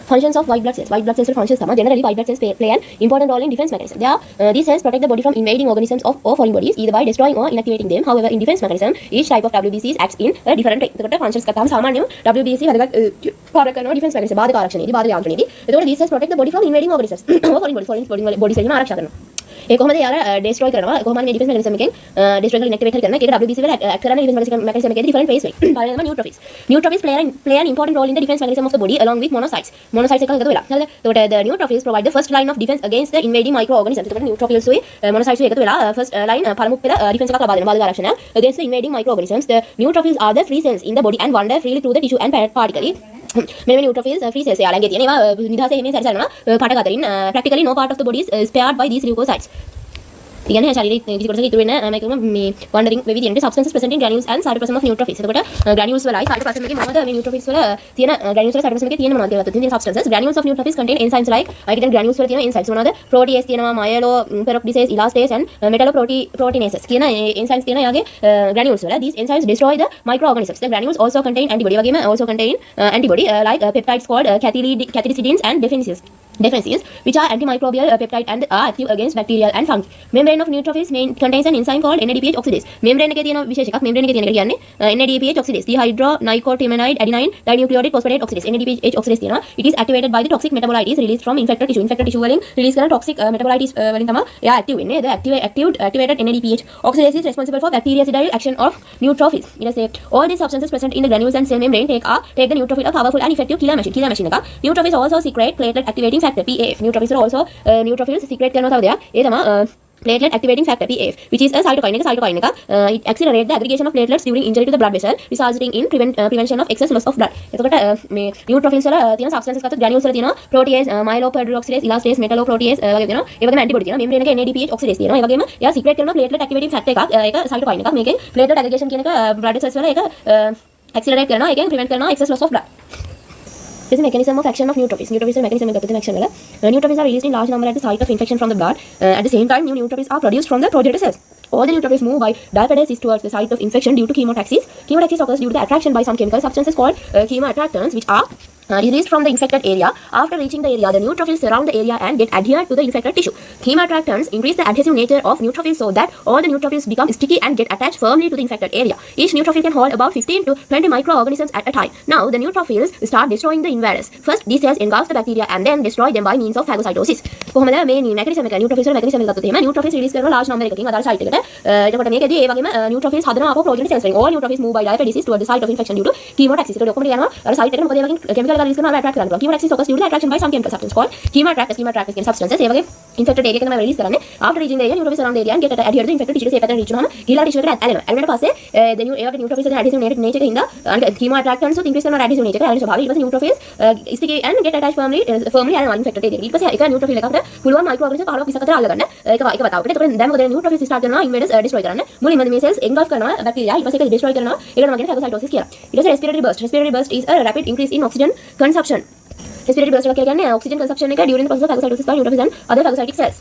Functions of white blood cells. White blood cells functions sama. Generally, white blood cells play an important role in defense mechanism. These cells protect the body from invading organisms or foreign bodies, either by destroying or inactivating them. However, in defense mechanism, each type of WBCs acts in a different way. එතකොට functions ගත්තාම සාමාන්‍යයෙන් WBC වැදගත් පාර කරනවා defense mechanism බාධක ආරක්ෂණයේදී බාධක යාන්ත්‍රණයේදී. එතකොට these cells protect the body from invading organisms or foreign bodies වලින් ආරක්ෂා කරනවා. ඒ කොහොමද යාර destroy කරනවා කොහොමද මේ defense mechanism එකෙන් destroy කරලා inactivate කරනවා ඒක WBC වල act කරන defense mechanism එකේ different ways වෙයි. බලන්න neutrophils. Neutrophils play an important role in the defense mechanism of the body along with monocytes. Monocytes එකක් එකතු වෙලා. හරිද? එතකොට the neutrophils provide the first line of defense against the invading microorganisms. එතකොට neutrophils උයි monocytes උයි එකතු වෙලා first line පළමු පෙළ defense එකක් ලබා දෙනවා බාධක ආරක්ෂණය against the invading microorganisms. The neutrophils are the free cells in the body and wander freely through the tissue and particle. Many neutrophils free cells යාලගේ තියෙන ඒවා නිදහසේ එමේ සැරිසරනවා පාට අතරින් practically no part of the body is spared by these leukocytes. කියන්නේ ශරීරයේ කිසි කොටසක ඉතුරු වෙන මේකම මේ wandering වෙවි තියෙන substances present in granules and cytoplasm of neutrophils. එතකොට granules වලයි cytoplasm එකේ මොනවද මේ neutrophils වල තියෙන granules වල cytoplasm එකේ තියෙන මොනවද කියලා ගත්තොත් තියෙන substances. Granules of neutrophils contain enzymes like කියන granules වල තියෙන enzymes මොනවද? protease තියෙනවා, myeloperoxidase, elastase and metalloproteinases කියන enzymes තියෙනවා යාගේ granules වල. These enzymes destroy the microorganisms. The granules also contain antibody වගේම also contain antibody like peptides called cathelicidins and defenses which are antimicrobial peptide and are active against bacteria and fungi. Membrane of neutrophils contains an enzyme called NADPH oxidase. Membrane එකේ තියෙන විශේෂ එකක් membrane එකේ තියෙන එක කියන්නේ NADPH oxidase dehydronicotinoid adenine dinucleotide phosphate oxidase. NADPH oxidase තියෙනවා. It is activated by the toxic metabolites released from infected tissue. Infected tissue වලින් release කරන toxic metabolites වලින් තමයි එයා active වෙන්නේ. The activated NADPH oxidase is responsible for bactericidal action of neutrophils. It is all these substances present in the granules and cell membrane take the neutrophil a powerful and effective killer machine එකක්. Neutrophils also secrete platelet activating factor PAF. Neutrophils secrete කරනවා තව දෙයක්. ඒ තමයි platelet activating factor PAF, which is a cytokine එක. It accelerates the aggregation of platelets during injury to the blood vessel, resulting in prevention of excess loss of blood. එතකොට මේ neutrophils වල තියෙන substances ගත්තොත් granules වල තියෙනවා protease, myeloperoxidase, elastase, metalloprotease වගේ තියෙනවා. ඒ වගේම antibody තියෙනවා. membrane එකේ NADPH oxidase තියෙනවා. ඒ වගේම එයා secrete කරන platelet activating factor එකක්. ඒක cytokine එකක්. මේකෙන් platelet aggregation කියන එක blood cells වල ඒක accelerate කරනවා. ඒකෙන් prevent කරනවා excess loss of blood. This is the mechanism of action of neutrophils. Neutrophils mechanism of action. Neutrophils are released in large number at the site of infection from the blood. At the same time, new neutrophils are produced from the progenitor cells. All the neutrophils move by diapedales towards the site of infection due to chemotaxis. Chemotaxis occurs due to the attraction by some chemical substances called chemoattractants, which are released from the infected area. After reaching the area, the neutrophils surround the area and get adhered to the infected tissue. Chemoattractants increase the adhesive nature of neutrophils so that all the neutrophils become sticky and get attached firmly to the infected area. Each neutrophil can hold about 15 to 20 microorganisms at a time. Now, the neutrophils start destroying the invaders. First, these cells engulf the bacteria and then destroy them by means of phagocytosis. කොහොමද මේ mechanism එක neutrophils වල mechanism එක ගත්තොත් එහෙම neutrophils release කරන large number එකකින් අදාළ site එකට. එතකොට මේකදී ඒ වගේම neutrophils හදනවා අපෝ progenitor cells වලින්. All neutrophils move by diapedales toward the site of infection due to chemotaxis. ඒකට ඔක්කොම යනවා අර site එකට මොකද ඒ වගේ chemical එක release කරනවා attract කරනවා. Chemotaxis occurs due to the attraction by some chemical substance called chemoattractants. Chemoattractants කියන substances ඒ වගේ infected area එක තමයි release කරන්නේ. After reaching the area, neutrophils surround the area and get adhered to the infected tissue. ඒකට reach වුනහම ගිහලා tissue එකට ඇලෙනවා. ඇලෙනාට පස්සේ the new ඒ වගේ neutrophils වල adhesive nature එක හින්දා chemoattractants උත් increase කරනවා adhesive nature එක. ඇලෙන ස්වභාවය. ඊට පස්සේ neutrophils sticky and get attached firmly ඇලෙනවා infected area. ඊට පස්සේ එක neutrophil එකකට පුළුවන් microorganism 15 20 අතර අල්ල ගන්න. ඒක වතාවකට. එතකොට දැන් මොකද neutrophils start කරනවා invaders destroy කරන්න. මුලින්ම මේ cells engulf කරනවා bacteria. ඊට පස්සේ ඒක destroy කරනවා. ඒකට තමයි කියන්නේ phagocytosis කියලා. ඊට පස්සේ respiratory burst. Respiratory burst is a rapid increase in oxygen consumption. Respiratory burst එක කියන්නේ oxygen consumption එක during the process of phagocytosis by neutrophils and other phagocytic cells.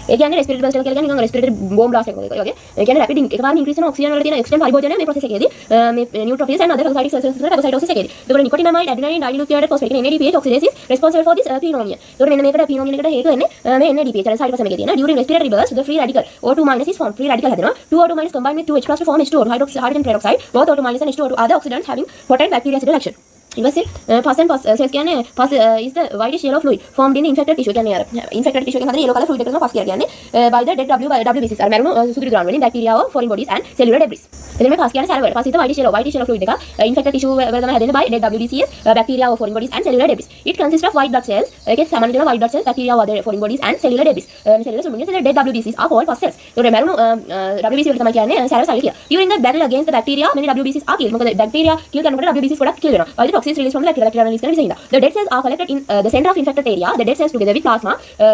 ඒ කියන්නේ respiratory burst එක කියන්නේ නිකන් respiratory bomb blast එකක් වගේ. ඒ කියන්නේ rapid එකපාරට increase වෙන oxygen වල තියෙන oxygen පරිභෝජනය මේ process එකේදී මේ neutrophils and other phagocytic cells වල phagocytosis එකේදී. ඒකට nicotinamide adenine dinucleotide phosphate කියන NADPH oxidase is responsible for this phenomena. ඒකට මෙන්න මේකට phenomena එකට හේතු වෙන්නේ මේ NADPH අර cytoplasm එකේ තියෙන during respiratory burst the free radical O2- is formed. Free radical හැදෙනවා. 2O2- combined with 2H+ to form H2O2 hydrogen peroxide. Both O2- and H2O2 are the oxidants having potent bactericidal action. ඊට පස්සේ pus and pus cells කියන්නේ pus is the whitish yellow fluid formed in the infected tissue. කියන්නේ අර infected tissue එකෙන් හදන yellow color fluid එක තමයි pus කියලා කියන්නේ by the dead WBCs අර මැරුණු සුදුරු ග්‍රාණ වලින් bacteria or foreign bodies and cellular debris. එතන මේ pus කියන්නේ සැරවල. pus is the whitish yellow fluid එක infected tissue වල තමයි හැදෙන්නේ by dead WBCs bacteria or foreign bodies and cellular debris. It consists of white blood cells. ඒකේ සාමාන්‍ය දෙන white blood cells bacteria or other foreign bodies and cellular debris. cellular සුමුන්නේ the dead WBCs are called pus cells. ඒතකොට මැරුණු WBC වල තමයි කියන්නේ සැරවල සැරවල කියලා. During the battle against the bacteria many WBCs are killed. මොකද bacteria kill කරනකොට WBCs ගොඩක් kill වෙනවා. by the toxins released from the bacteria release කරන නිසා. The dead cells are collected in the center of infected area. The dead cells together with plasma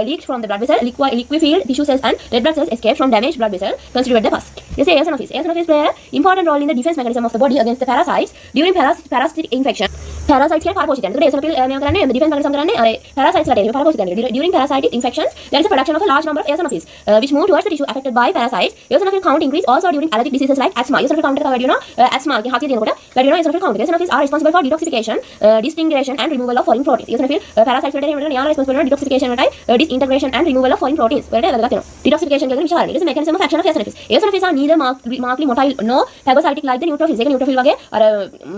leaked from the blood vessel, liquefied tissue cells and red blood cells escape from damaged blood vessel constitute the pus. This is eosinophils. Eosinophils play an important role in the defense mechanism of the body against the parasites during parasitic infection. Parasites කියන පාරපෝෂිතයන්. ඒකට eosinophil මේවා කරන්නේ defense mechanism කරන්නේ අර parasites වලට එන්නේ පාරපෝෂිතයන්. During parasitic infections there is a production of a large number of eosinophils which move towards the tissue affected by parasites. Eosinophil count increase also during allergic diseases like asthma. Eosinophil count එක වැඩි වෙනවා asthma කියන හතිය තියෙනකොට වැඩි වෙනවා eosinophil count. Eosinophils are responsible for detoxification disintegration and removal of foreign proteins. eosinophil parasites වලට එහෙම යාලා responsible වෙන detoxification වලටයි disintegration and removal of foreign proteins වලට වැදගත් වෙනවා. detoxification කියන්නේ විශාල. it is a mechanism of action of eosinophils. eosinophils are neither markedly motile nor phagocytic like the neutrophils. ඒක neutrophil වගේ අර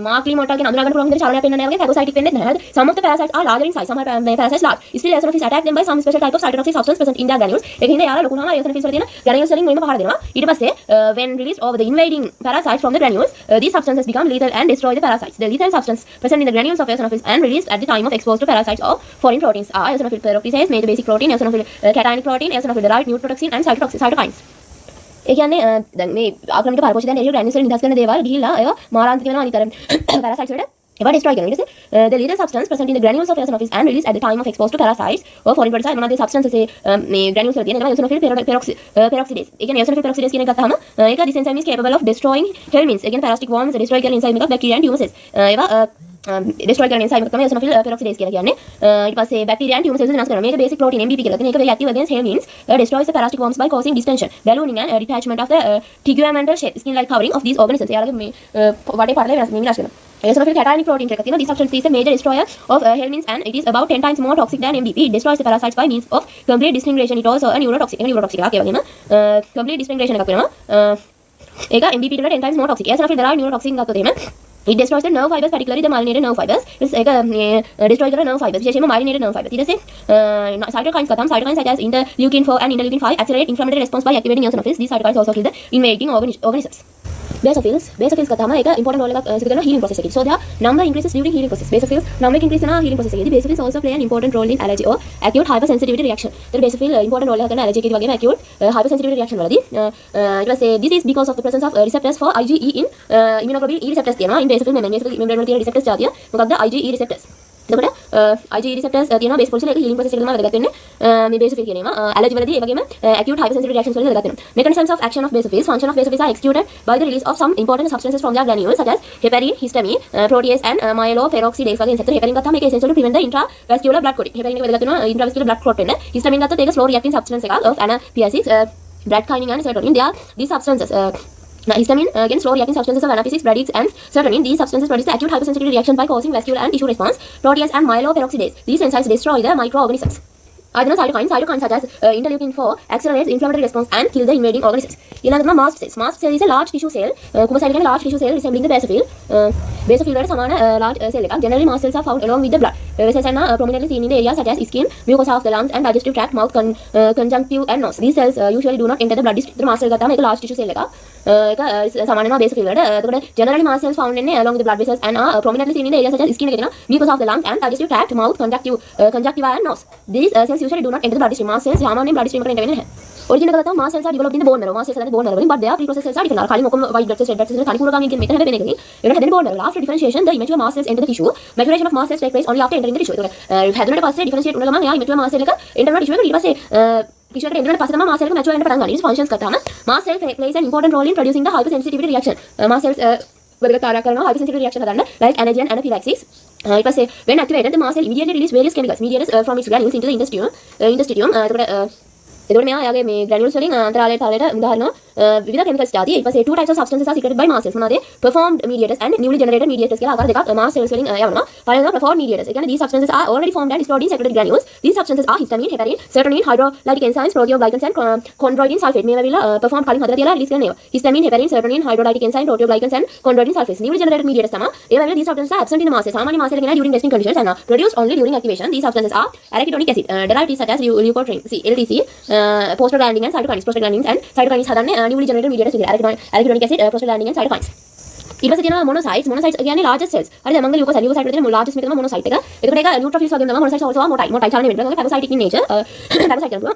markedly motile කියන අඳුනා ගන්න පුළුවන් විදිහට චලනයක් වෙන්නේ නැහැ වගේ phagocytic වෙන්නේ නැහැ. some of the parasites are larger in size. සමහර parasites large. still eosinophils attack them by some special type of cytotoxic substance present in their granules. ඒක හින්දා යාලා ලොකු වුණාම eosinophils වල තියෙන granules වලින් මුලින්ම පහර දෙනවා. ඊට පස්සේ when released over the invading parasites from the granules, these substances become lethal and destroy the parasites. The lethal substance present in the granules of eosinophils and released at the time of exposure to parasites or foreign proteins are eosinophil peroxidase, major basic protein, eosinophil cationic protein, eosinophil derived neurotoxin and cytokines. ඒ කියන්නේ දැන් මේ ආක්‍රමණික පරපෝෂි දැන් එළිය granules වලින් නිදහස් කරන දේවල් ගිහිල්ලා ඒවා මාරාන්තික වෙනවා අනිතර parasites වලට ඒවා destroy කරනවා. ඊට පස්සේ the lethal substance present in the granules of eosinophils and released at the time of exposure to parasites or foreign parasites මොනවාද substances මේ granules වල තියෙන ඒවා eosinophil peroxidase. ඒ කියන්නේ eosinophil peroxidase කියන එක ගත්තාම ඒක this enzyme is capable of destroying helminths. ඒ කියන්නේ parasitic worms destroy කරන enzyme එකක් bacteria and tumor cells. ඒවා destroy කරන enzyme එක තමයි eosinophil peroxidase කියලා කියන්නේ. ඊට පස්සේ bacteria and tumor cells විනාශ කරනවා. මේක basic protein MBP කියලා. මේක very active against helminths. Destroys the parasitic worms by causing distension, ballooning and detachment of the tegumentaire skin like covering of these organisms. එයාලගේ මේ වටේ පටලේ විනාශ කරනවා. eosinophil cationic protein එකක් තියෙනවා. This substance is a major destroyer of helminths and it is about 10 times more toxic than MBP. It destroys the parasites by means of complete disintegration. It also a neurotoxic. ඒක neurotoxic එකක්. ඒ වගේම complete disintegration එකක් වෙනවා. ඒක MBP වලට 10 times more toxic. eosinophil derived neurotoxin ගත්තොත් එහෙම it destroys the nerve fibers, particularly the myelinated nerve fibers. ඒක destroy කරන nerve fibers, විශේෂයෙන්ම myelinated nerve fibers. ඊට පස්සේ cytokines ගත්තම cytokines such as interleukin 4 and interleukin 5 accelerate inflammatory response by activating eosinophils. These cytokines also kill the invading organisms. basophils ගත්තම ඒක important role එකක් සිදු කරන healing process එකේ. So their number increases during healing process. basophils number increase වෙනවා healing process එකේදී. basophils also play an important role in allergy or acute hypersensitivity reaction. ඒතර basophil important role එකක් කරන allergy එකේදී වගේම acute hypersensitivity reaction වලදී. ඊට පස්සේ this is because of the presence of receptors for IgE in immunoglobulin E receptors තියෙනවා. in basophil membrane වල තියෙන receptors జాතිය. මොකක්ද IgE receptors. එතකොට IgE receptors තියෙනවා basophil වල. ඒක healing process එකේ තමයි වැදගත් වෙන්නේ. මේ basophil කියන ඒවා allergy වලදී ඒ වගේම acute hypersensitivity reactions වලදී වැදගත් වෙනවා. mechanisms of action of basophils. function of basophils are executed by the release of some important substances from their granules such as heparin, histamine, protease and myeloperoxidase වගේ insects. heparin ගත්තාම ඒක essential to prevent the intravascular blood clotting. heparin එක වැදගත් වෙනවා intravascular blood clot වෙන්න. histamine ගත්තොත් ඒක slow reacting substance එකක් of anaphylaxis, bradykinin and serotonin. They are these substances histamine again slow reacting substances of anaphylaxis, bradykinin and serotonin. These substances produce the acute hypersensitivity reaction by causing vascular and tissue response. Protease and myeloperoxidase. These enzymes destroy the microorganisms. Cytokines such as interleukin 4 accelerates inflammatory response and kill the invading organisms. ඊළඟට mast cells. mast cell is a large tissue cell. කුම cell කියන්නේ large tissue cell resembling the basophil. basophil වලට සමාන large cell එකක්. Generally mast cells are found along with the blood vessels and are prominently seen in the areas such as skin, mucosa of the lungs and digestive tract, mouth, conjunctive and nose. These cells usually do not enter the blood stream. mast cell ගත්තාම ඒක large tissue cell එකක්. ඒක සමාන වෙනවා basophil වලට. එතකොට generally mast cells found in along with the blood vessels and are prominently seen in the areas such as skin එකේ තියෙනවා, mucosa of the lungs and digestive tract, mouth, conjunctiva and nose. These cells usually do not enter the blood stream. mast cells සාමාන්‍යයෙන් blood stream එකට enter වෙන්නේ නැහැ. Origin එක ගත්තාම mast cells are developed in the bone marrow. mast cells හදන්නේ bone marrow වලින්, but they are precursor cells are different. කලින් ඔක්කොම white blood cells, red blood cells කලින් පුරාගාමී කියන මෙතන හැදෙන එකකින් ඒකට හැදෙන්නේ bone marrow. After differentiation, the immature mast cells enter the tissue. Maturation of mast cells take place only after entering the tissue. ඒකට හැදුනට පස්සේ differentiate වුණ ගමන් එයා immature mast cell එක enter වෙන tissue එකට. ඊට පස්සේ tissue එකට enter වෙන පස්සේ තමයි mast cell එක mature වෙන්න පටන් ගන්න. ඊට functions ගත්තාම mast cell plays an important role in producing the hypersensitivity reaction. mast cells වැදගත් කාර්යයක් කරනවා hypersensitivity reaction හදන්න, like allergy and anaphylaxis. ඊට පස්සේ when activated, the mast cell immediately release various chemicals mediators from its granules into the intestine. එතකොට මෙයා යාගේ මේ granules වලින් අන්තරාලයට තලයට උදාහරණ විවිධ chemicals ಜಾති. ඊට පස්සේ two types of substances are secreted by mast cells. මොනවාද? performed mediators and newly generated mediators කියලා ආකාර දෙකක් mast cells වලින් යවනවා. පළවෙනිව performed mediators. ඒ කියන්නේ these substances are already formed and stored in secreted granules. These substances are histamine, heparin, serotonin, hydrolytic enzymes, proteoglycans and chondroitin sulfate. මේ වෙලාව performed කලින් හදලා තියලා release කරන ඒවා. histamine, heparin, serotonin, hydrolytic enzymes, proteoglycans and chondroitin sulfates. Newly generated mediators තමයි. ඒ වෙලාව these substances are absent in the mast cell. සාමාන්‍ය mast cell එකේ නෑ during resting conditions and are produced only during activation. These substances are arachidonic acid, derivatives such as leukotriene, LTC, prostaglandins and cytokines. Prostaglandins and cytokines හදන්නේ newly generated mediators විදිහට. arachidonic acid, prostaglandins and cytokines. ඊට පස්සේ තියෙනවා monocytes. monocytes කියන්නේ largest cells. හරිද? මංගල leukocyte. leukocyte වල තියෙන largest එක තමයි monocyte එක. එතකොට ඒක neutrophils වගේම තමයි monocytes also are motile චලනය වෙනවා. ඒක phagocytic in nature. phagocyte කියනවා.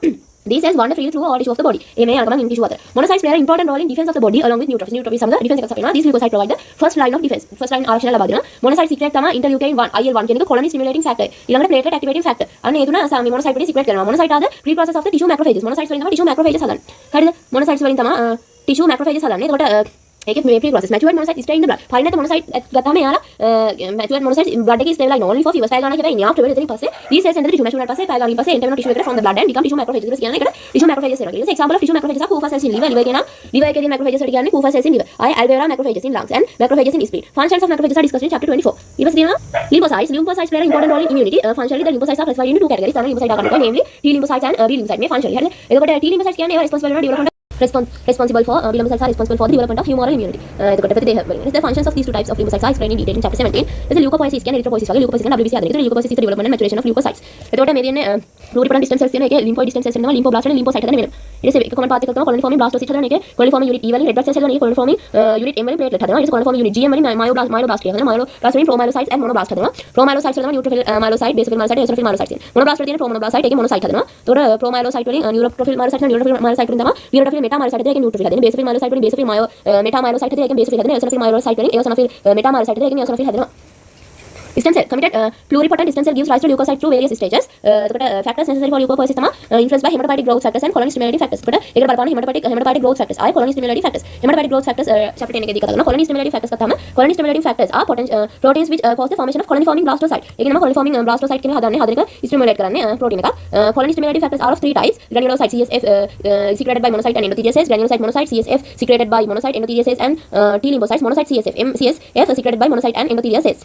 These cells wander freely through all tissue of the body. ඒ මේ අරගෙන in tissue අතර. monocytes play an important role in defense of the body along with neutrophils. neutrophils සමග defense එකක් සපයනවා. These leukocytes provide the first line of defense. first line ආරක්ෂණ ලබා දෙනවා. monocyte secrete තමයි interleukin 1 IL1 කියන එක colony stimulating factor. ඊළඟට platelet activating factor. අන්න ඒ තුන මේ monocyte වලින් secrete කරනවා. monocyte are the precursors of the tissue macrophages. monocytes වලින් තමයි tissue macrophages හදන්නේ. හරිද? monocytes වලින් තමයි tissue macrophages හදන්නේ. එතකොට ඒකෙත් මේ process matured monocytes stay in the blood. පරිණත monocyte ගත්තාම එයාලා matured monocytes blood එකේ stay වෙලා ඉන්න only for few ගානක් හැබැයි ඉන්නේ after එතනින් පස්සේ these cells enter the tissue mature වුණාට පස්සේ පැය ගානකින් පස්සේ enter වෙන tissue එකට from the blood and become tissue macrophages කියලා කියන්නේ ඒකට tissue macrophages වෙනවා. ඊට පස්සේ example of tissue macrophages are Kupffer cells in liver කියනවා. liver එකේදී macrophages වලට කියන්නේ Kupffer cells in liver. ආය alveolar macrophages in lungs and macrophages in spleen. Functions of macrophages are discussed in chapter 24. ඊට පස්සේ තියෙනවා lymphocytes. Lymphocytes play an important role in immunity. Functionally the lymphocytes are classified into two categories. තමයි lymphocyte ආකාරයට namely T lymphocytes and B lymphocytes. මේ functionally හරිද? එතකොට T lymphocytes කියන්නේ ඒවා responsible for development responsible for B lymphocytes are responsible for the development of humoral immunity. එතකොට ප්‍රතිදේහ වලින්. The functions of these two types of lymphocytes are explained in detail in chapter 17. There's leukopoiesis කියන්නේ erythropoiesis වගේ leukopoiesis කියන්නේ WBC ආදරේ. ඒතර leukopoiesis is the development and maturation of leukocytes. එතකොට මේ තියෙන්නේ pluripotent stem cells තියෙනවා. ඒකේ lymphoid stem cells වෙනවා. lymphoblast and lymphocyte හදන වෙනවා. ඊට පස්සේ එක කොමන් පාත් එකක් තමයි colony forming blastocyst හදන එකේ colony forming unit E වලින් red blood cells හදන එකේ colony forming unit M වලින් platelet හදනවා. ඊට පස්සේ colony forming unit G M වලින් myeloblast කියලා හදනවා. myeloblast වලින් promyelocytes and monoblast හදනවා. promyelocytes වල තමයි neutrophil myelocyte, basophil myelocyte, eosinophil myelocyte තියෙනවා. monoblast වල තියෙන promyelocyte ඒකේ monocyte හදනවා. එතකොට promyelocyte වලින් neutrophil myelocyte and neutrophil myelocyte වලින් තමයි neutrophil meta myelocyte ඒකේ neutrophil හදන්නේ. basophil myelocyte වලින් basophil meta myelocyte ඒකේ basophil හදනවා. eosinophil myelocyte වලින් eosinophil meta myelocyte ඒකේ eosinophil හදනවා. Stem cell committed pluripotent stem cell gives rise to leukocyte through various stages. එතකොට factors necessary for leukopoiesis තමයි influenced by hematopoietic growth factors and colony stimulating factors. එතකොට ඒකට බලපාන hematopoietic growth factors ආයි colony stimulating factors. hematopoietic growth factors chapter 10 එකේදී කතා කරනවා. colony stimulating factors ගත්තාම colony stimulating factors are proteins which cause the formation of colony forming blastocyte. ඒකේ නම colony forming blastocyte කියලා හදන්නේ හදන එක stimulate කරන්නේ protein එකක්. colony stimulating factors are of three types. granulocyte CSF secreted by monocyte and endothelial cells, granulocyte monocyte CSF secreted by monocyte endothelial cells and T lymphocytes monocyte CSF secreted by monocyte and endothelial cells.